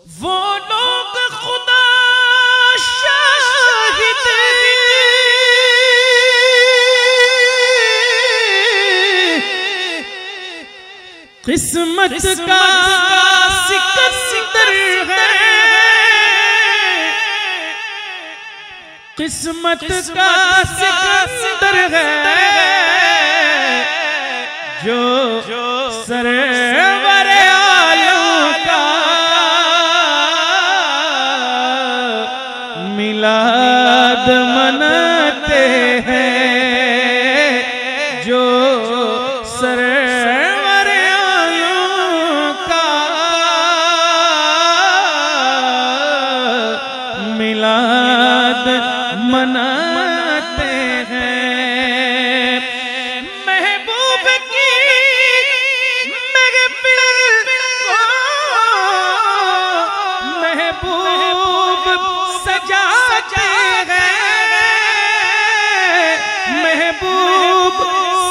वो लोग खुदा शाहिद किस्मत का सिकंदर है, किस्मत का सिकंदर है जो सरवर आलम का मिलाद मनाते हैं, जो सरवर आलम का मिलाद मनाते हैं। महबूब की महफिल को महबूब सजाते हैं, महबूब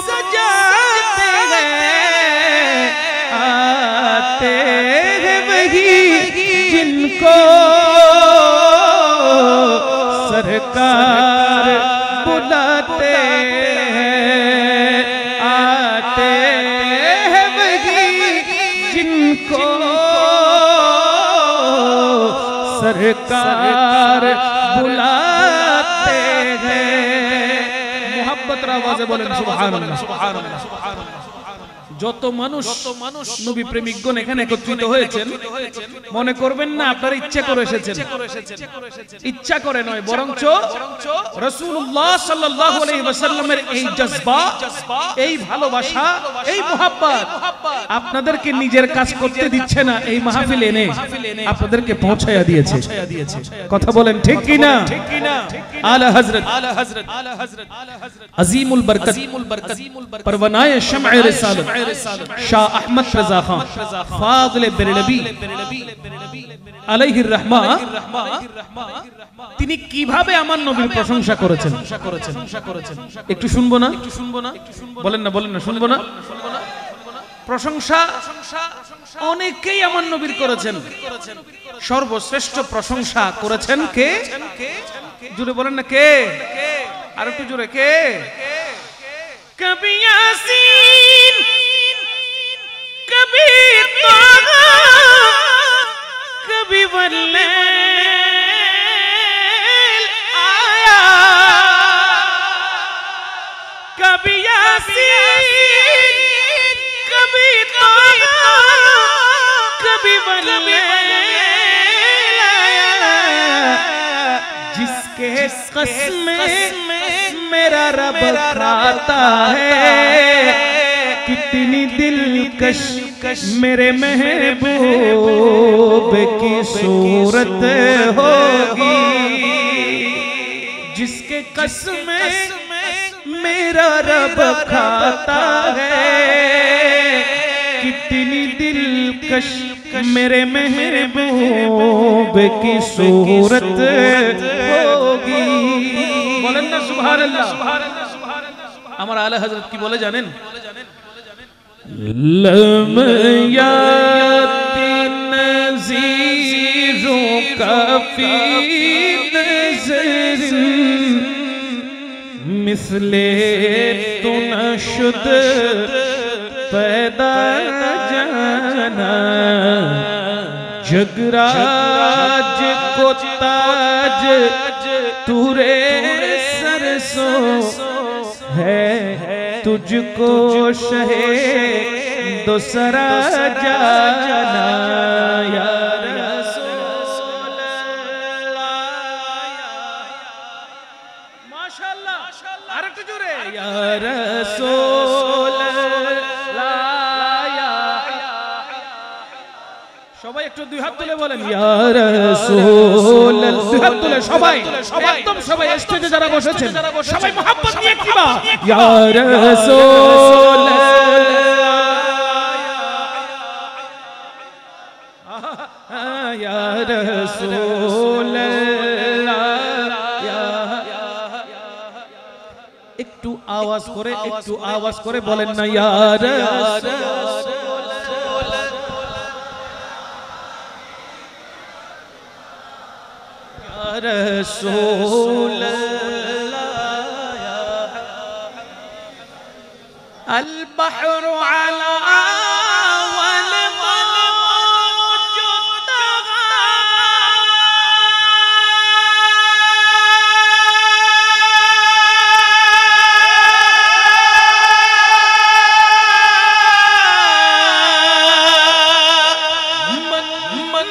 सजाते हैं। आते हैं वही जिनको सरकार बुलाते हैं, आते हैं वही जिनको सरकार बुलाते हैं। मोहब्बत आवाज़े बोलें सुभान अल्लाह, सुभान अल्लाह, सुभान अल्लाह। যত মানুষ নবী প্রেমিকগণ এখানে একত্রিত হয়েছেন, মনে করবেন না আপনারা ইচ্ছা করে এসেছেন, ইচ্ছা করে নয়, বরঞ্চ রাসূলুল্লাহ সাল্লাল্লাহু আলাইহি ওয়াসাল্লামের এই জজবা, এই ভালোবাসা, এই মুহাব্বত আপনাদেরকে নিজের কাজ করতে দিচ্ছে না, এই মাহফিল এনে আপনাদেরকে পৌঁছায়া দিয়েছে। কথা বলেন ঠিক কি না? আলা হযরত আজিমুল বরকত পরওয়ানায়ে শামঈ রিসালাত শাহ আহমদ রজা খান ফাযিলে বেরলভী আলাইহির রাহমা, তিনি কিভাবে আমার নবীর প্রশংসা করেছেন একটু শুনবো না? বলেন না, বলেন না, শুনবো না? প্রশংসা অনেকেই আমার নবীর করেছেন, সর্বশ্রেষ্ঠ প্রশংসা করেছেন কে? জোরে বলেন না কে? আর একটু জোরে, কে? কবি ইয়াসিন, কবি তাহা, কবি ওয়াল্লাইল আয়া, কবি ইয়াসিন, কবি তাহা, কবি ওয়াল্লাইল আয়া, जिसके कसम मेरा रब खाता है, कितनी दिलकश मेरे महबूब की सूरत होगी, जिसके कसम मेरा रब खाता है, कितनी दिलकश मेरे महबूब की सूरत होगी। बोलें ना सुभान अल्लाह। আমার আলা হযরত কি বলে জানেন? लम यातिन नज़ीरों का फी नज़रिन मिसले तो नशुद पैदा जाना, जगराज को ताज तुरे सरसों है, तुझको शहे दूसरा जाना, या रसूल अल्लाह। माशाअल्लाह, আরেকটু জোরে, या रसूल সবাই একটু দুই হাত তুলে বলেন, ইয়া রাসূল। দুই হাত তুলে সবাই, একদম সবাই, স্টেজে যারা বসেছেন সবাই মুহাব্বত নিয়ে কিবা, ইয়া রাসূল, ইয়া রাসূল। একটু আওয়াজ করে, একটু আওয়াজ করে বলেন না, ইয়া রাসূল। रसूल अल बहरु अला वल मौज तगा मन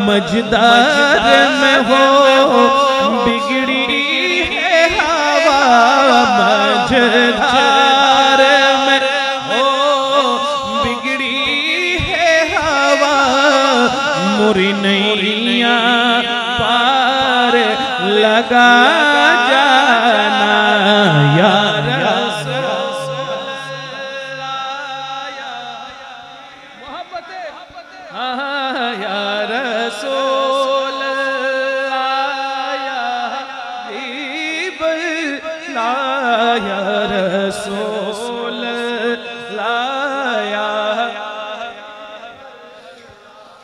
मजदार में हो बिगड़ी है हवा मजदार में हो बिगड़ी है हवा मुरी नैया पार लगा जाना यार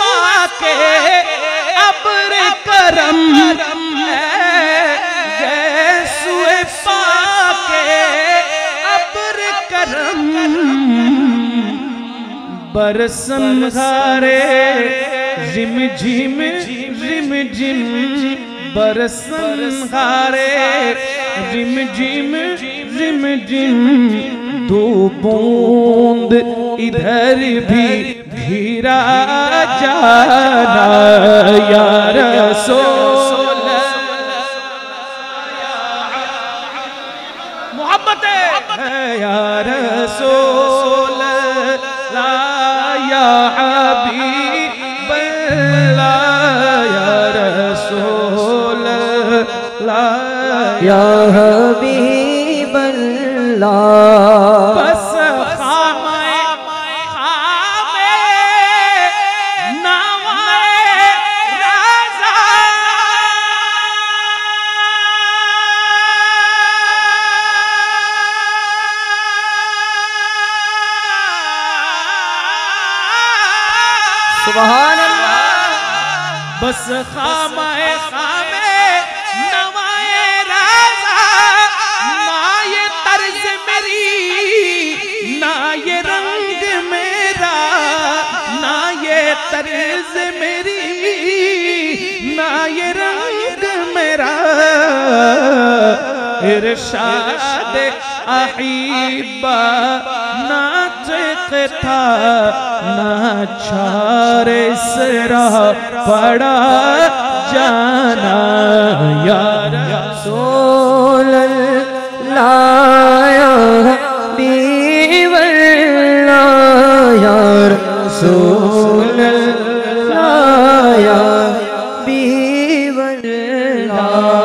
पाके अब्र करम अजसो पाके अब्र करम बरसन हारे रिम झिम बरसन हारे रिम झिम दो बूंद इधर भी गिरा जाना या रसूल मोहब्बत है या रसूल ला या हबीब या रसूल ला या हबीब अल्लाह बस खामे नवाए राजा सुभान अल्लाह बस खामे नवाए राजा ना ये तर्ज मेरी ना ये रंग मेरा ना ये तर्ज मेरी ना ये रंग मेरा इरशाद अहीबा नातिक था ना छारे सरा पड़ा जाना या रसूल अल्लाह या हबीब अल्लाह या रसूल अल्लाह या हबीब अल्लाह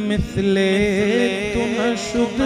मिथले तुम शुद्ध